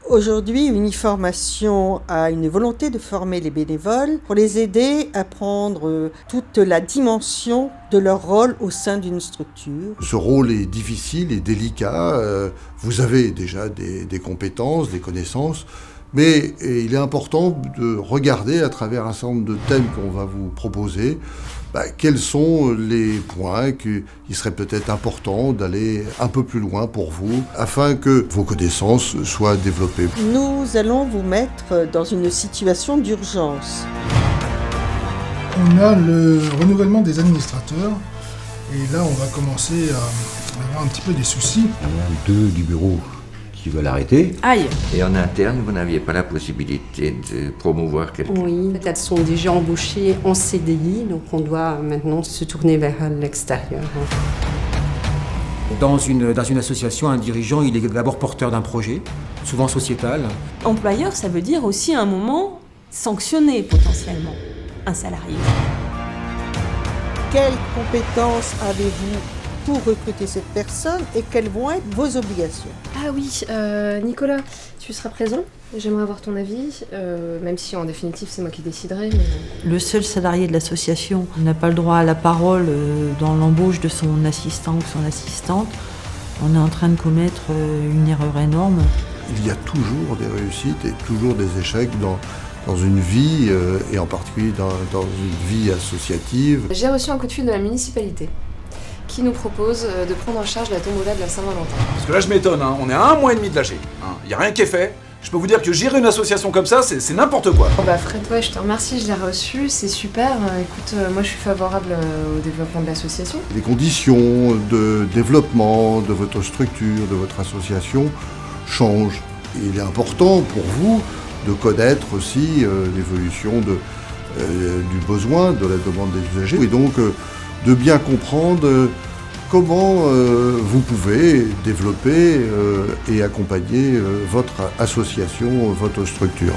Aujourd'hui, Uniformation a une volonté de former les bénévoles pour les aider à prendre toute la dimension de leur rôle au sein d'une structure. Ce rôle est difficile et délicat. Vous avez déjà des compétences, des connaissances, mais il est important de regarder à travers un certain nombre de thèmes qu'on va vous proposer, quels sont les points qu'il serait peut-être important d'aller un peu plus loin pour vous, afin que vos connaissances soient développées. Nous allons vous mettre dans une situation d'urgence. On a le renouvellement des administrateurs, et là on va commencer à avoir un petit peu des soucis. Il y en a 2 du bureau qui veulent arrêter. Aïe! Et en interne, vous n'aviez pas la possibilité de promouvoir quelqu'un? Oui, elles sont déjà embauchées en CDI, donc on doit maintenant se tourner vers l'extérieur. Dans une association, un dirigeant, il est d'abord porteur d'un projet, souvent sociétal. Employeur, ça veut dire aussi à un moment sanctionner potentiellement un salarié. Quelles compétences avez-vous pour recruter cette personne et quelles vont être vos obligations? Ah oui, Nicolas, tu seras présent. J'aimerais avoir ton avis, même si en définitive c'est moi qui déciderai. Mais... Le seul salarié de l'association n'a pas le droit à la parole dans l'embauche de son assistant ou son assistante. On est en train de commettre une erreur énorme. Il y a toujours des réussites et toujours des échecs dans une vie, et en particulier dans une vie associative. J'ai reçu un coup de fil de la municipalité qui nous propose de prendre en charge la tombola de la Saint-Valentin. Parce que là je m'étonne, on est à 1 mois et demi de lâcher. Il n'y a rien qui est fait. Je peux vous dire que gérer une association comme ça, c'est n'importe quoi. Fred, ouais, je te remercie, je l'ai reçu, c'est super. Écoute, moi je suis favorable au développement de l'association. Les conditions de développement de votre structure, de votre association changent. Et il est important pour vous de connaître aussi l'évolution du besoin, de la demande des usagers. Et donc de bien comprendre comment vous pouvez développer et accompagner votre association, votre structure.